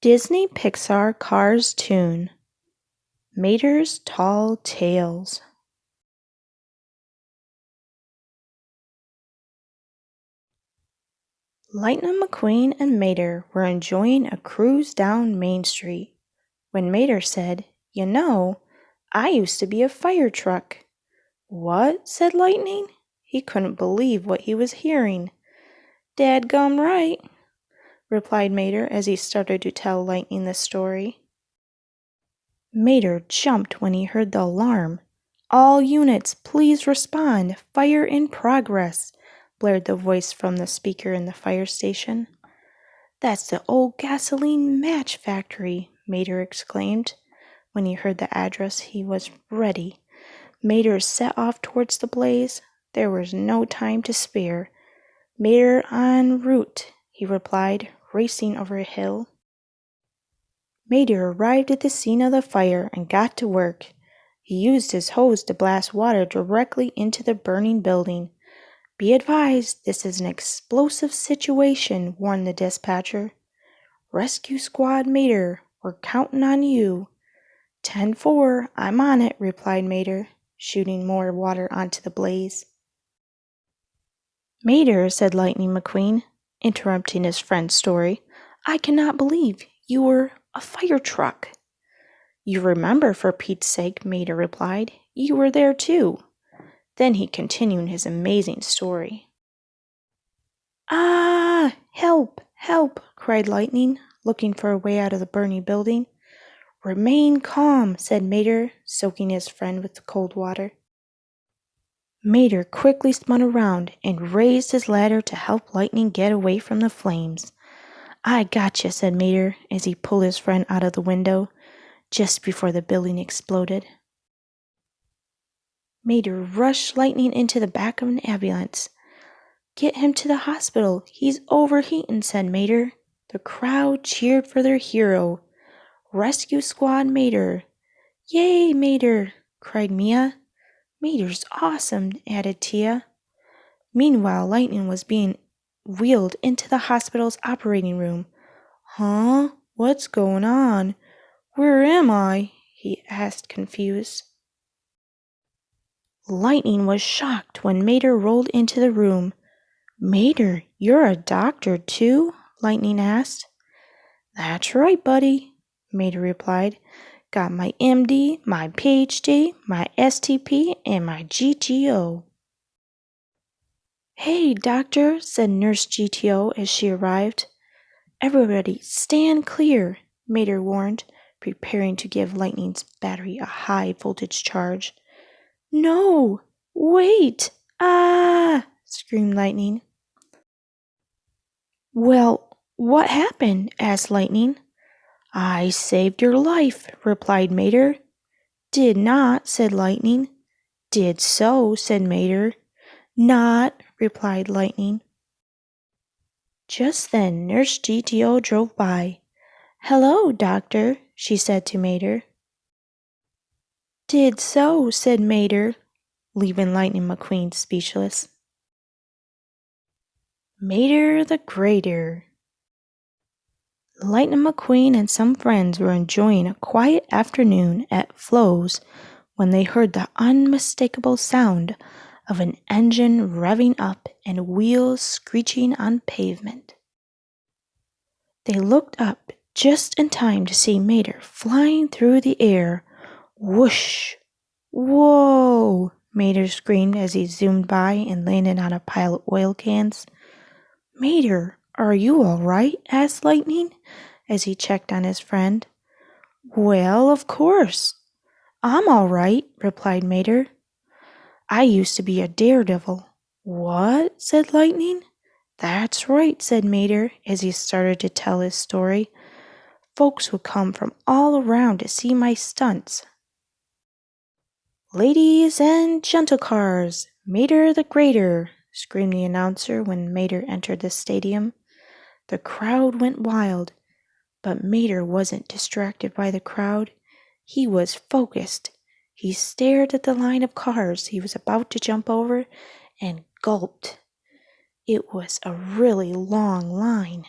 Disney Pixar Cars Toon. Mater's Tall Tales. Lightning McQueen and Mater were enjoying a cruise down Main Street when Mater said, "You know, I used to be a fire truck." "What?" said Lightning. He couldn't believe what he was hearing. "Dadgum right," replied Mater as he started to tell Lightning the story. Mater jumped when he heard the alarm. "All units, please respond. Fire in progress," blared the voice from the speaker in the fire station. "That's the old gasoline match factory," Mater exclaimed. When he heard the address, he was ready. Mater set off towards the blaze. There was no time to spare. "Mater en route," he replied, racing over a hill. Mater arrived at the scene of the fire and got to work. He used his hose to blast water directly into the burning building. "Be advised, this is an explosive situation," warned the dispatcher. "Rescue Squad Mater, we're counting on you." 10-4, I'm on it," replied Mater, shooting more water onto the blaze. "Mater," said Lightning McQueen, interrupting his friend's story, "I cannot believe you were a fire truck." "You remember, for Pete's sake," Mater replied. "You were there too." Then he continued his amazing story. "Ah! Help! Help!" cried Lightning, looking for a way out of the burning building. "Remain calm," said Mater, soaking his friend with the cold water. Mater quickly spun around and raised his ladder to help Lightning get away from the flames. "I gotcha," said Mater as he pulled his friend out of the window just before the building exploded. Mater rushed Lightning into the back of an ambulance. "Get him to the hospital. He's overheating," said Mater. The crowd cheered for their hero. "Rescue Squad Mater." "Yay, Mater!" cried Mia. "Mater's awesome," added Tia. Meanwhile, Lightning was being wheeled into the hospital's operating room. "Huh? What's going on? Where am I?" he asked, confused. Lightning was shocked when Mater rolled into the room. "Mater, you're a doctor too?" Lightning asked. "That's right, buddy," Mater replied. "Got my MD, my PhD, my STP, and my GTO. "Hey, doctor," said Nurse GTO as she arrived. "Everybody stand clear," Mater warned, preparing to give Lightning's battery a high-voltage charge. "No! Wait! Ah!" screamed Lightning. "Well, what happened?" asked Lightning. "I saved your life," replied Mater. "Did not," said Lightning. "Did so," said Mater. "Not," replied Lightning. Just then, Nurse GTO drove by. "Hello, doctor," she said to Mater. "Did so," said Mater, leaving Lightning McQueen speechless. Mater the Greater. Lightning McQueen and some friends were enjoying a quiet afternoon at Flo's when they heard the unmistakable sound of an engine revving up and wheels screeching on pavement. They looked up just in time to see Mater flying through the air. Whoosh! Whoa! Mater screamed as he zoomed by and landed on a pile of oil cans. "Mater, are you all right?" asked Lightning as he checked on his friend. "Well, of course. I'm all right," replied Mater. "I used to be a daredevil." "What?" said Lightning. "That's right," said Mater as he started to tell his story. "Folks would come from all around to see my stunts." "Ladies and gentlecars, Mater the Greater," screamed the announcer when Mater entered the stadium. The crowd went wild, but Mater wasn't distracted by the crowd. He was focused. He stared at the line of cars he was about to jump over and gulped. It was a really long line.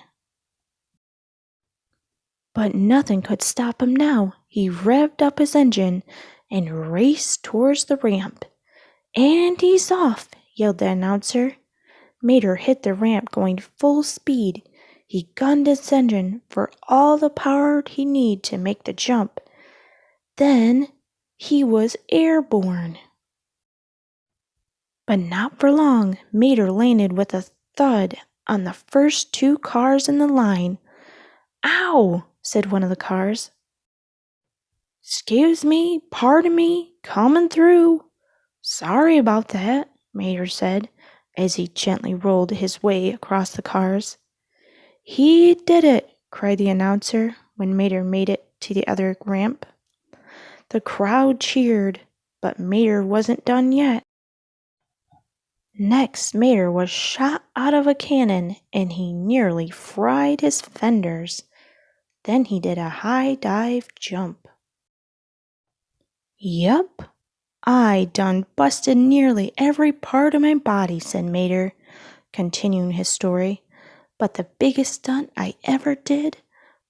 But nothing could stop him now. He revved up his engine and raced towards the ramp. "And he's off!" yelled the announcer. Mater hit the ramp going full speed. He gunned his engine for all the power he needed to make the jump. Then he was airborne. But not for long. Mater landed with a thud on the first two cars in the line. "Ow!" said one of the cars. "Excuse me, pardon me, coming through." "Sorry about that," Mater said, as he gently rolled his way across the cars. "He did it!" cried the announcer when Mater made it to the other ramp. The crowd cheered, but Mater wasn't done yet. Next, Mater was shot out of a cannon, and he nearly fried his fenders. Then he did a high dive jump. "Yup, I done busted nearly every part of my body," said Mater, continuing his story. "But the biggest stunt I ever did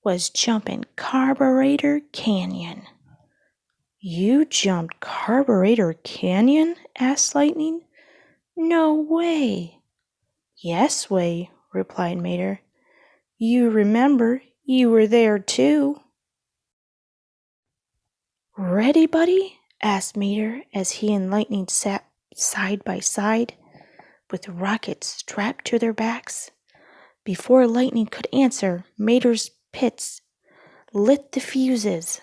was jumping Carburetor Canyon." "You jumped Carburetor Canyon?" asked Lightning. "No way." "Yes way," replied Mater. "You remember you were there too." "Ready, buddy?" asked Mater as he and Lightning sat side by side, with rockets strapped to their backs. Before Lightning could answer, Mater's pits lit the fuses.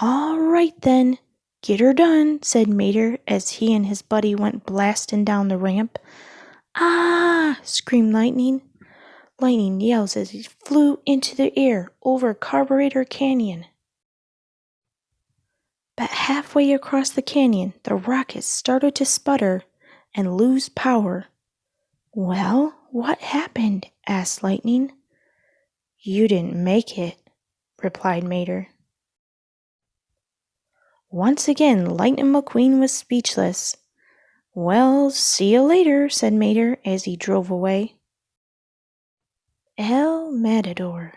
"All right then, get her done," said Mater as he and his buddy went blasting down the ramp. "Ah!" screamed Lightning. Lightning yells as he flew into the air over Carburetor Canyon. But halfway across the canyon, the rockets started to sputter and lose power. "Well, what happened?" asked Lightning. "You didn't make it," replied Mater. Once again, Lightning McQueen was speechless. "Well, see you later," said Mater as he drove away. El Matador.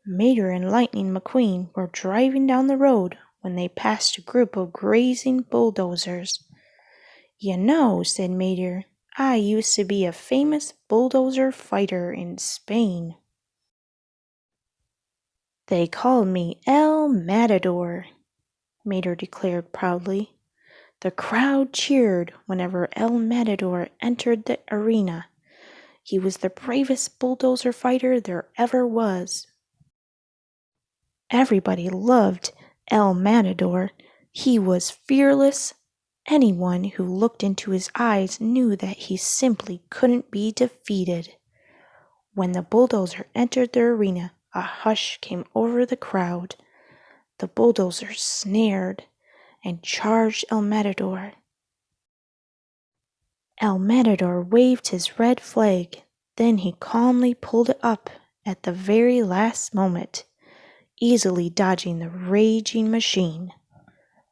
Mater and Lightning McQueen were driving down the road when they passed a group of grazing bulldozers. "You know," said Mater, "I used to be a famous bulldozer fighter in Spain. They called me El Matador," Mater declared proudly. The crowd cheered whenever El Matador entered the arena. He was the bravest bulldozer fighter there ever was. Everybody loved El Matador. He was fearless. Anyone who looked into his eyes knew that he simply couldn't be defeated. When the bulldozer entered the arena, a hush came over the crowd. The bulldozer snared and charged El Matador. El Matador waved his red flag. Then he calmly pulled it up at the very last moment, easily dodging the raging machine.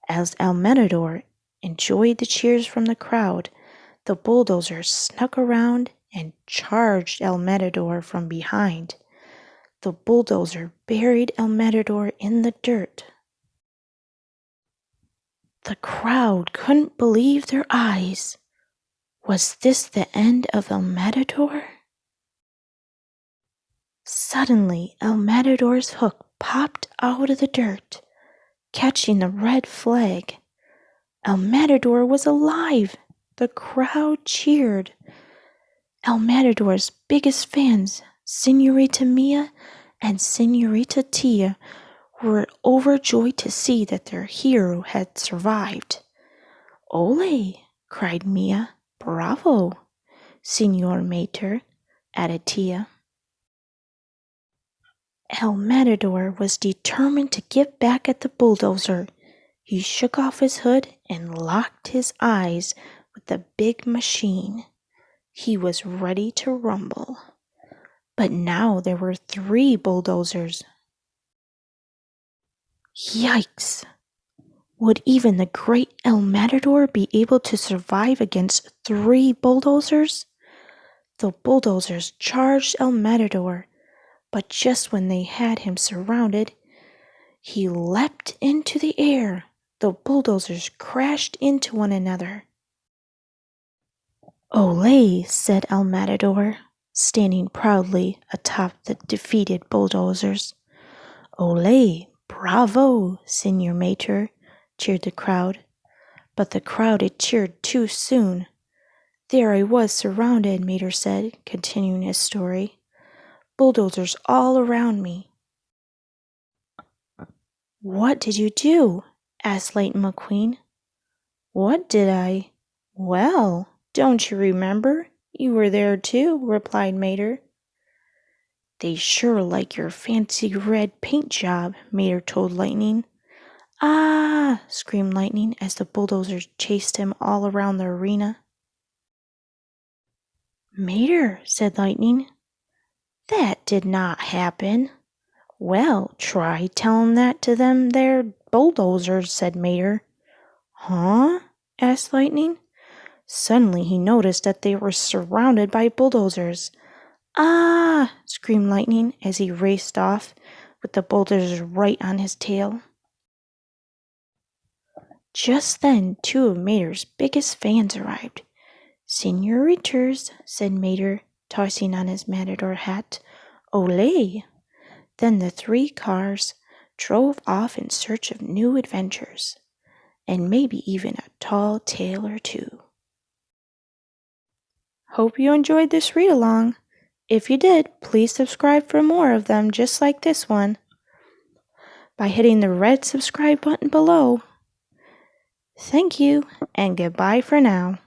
As El Matador enjoyed the cheers from the crowd, the bulldozer snuck around and charged El Matador from behind. The bulldozer buried El Matador in the dirt. The crowd couldn't believe their eyes. Was this the end of El Matador? Suddenly, El Matador's hook popped out of the dirt, catching the red flag. El Matador was alive. The crowd cheered. El Matador's biggest fans, Señorita Mia and Señorita Tia, were overjoyed to see that their hero had survived. "Ole!" cried Mia. "Bravo, Señor Mater," added Tia. El Matador was determined to get back at the bulldozer. He shook off his hood and locked his eyes with the big machine. He was ready to rumble. But now there were 3 bulldozers. Yikes! Would even the great El Matador be able to survive against 3 bulldozers? The bulldozers charged El Matador, but just when they had him surrounded, he leapt into the air. The bulldozers crashed into one another. "Olé," said El Matador, standing proudly atop the defeated bulldozers. "Olé, bravo, Señor Mater," cheered the crowd. But the crowd had cheered too soon. "There I was surrounded," Mater said, continuing his story. "Bulldozers all around me." "What did you do?" asked Lightning McQueen. "What did I? Well, don't you remember? You were there too," replied Mater. "They sure like your fancy red paint job," Mater told Lightning. "Ah!" screamed Lightning as the bulldozers chased him all around the arena. "Mater," said Lightning, "that did not happen." "Well, try telling that to them there bulldozers," said Mater. "Huh?" asked Lightning. Suddenly he noticed that they were surrounded by bulldozers. "Ah!" screamed Lightning as he raced off with the bulldozers right on his tail. Just then, two of Mater's biggest fans arrived. "Señoritas," said Mater, tossing on his matador hat. "Olé!" Then the three cars drove off in search of new adventures, and maybe even a tall tale or two. Hope you enjoyed this read-along. If you did, please subscribe for more of them just like this one by hitting the red subscribe button below. Thank you, and goodbye for now.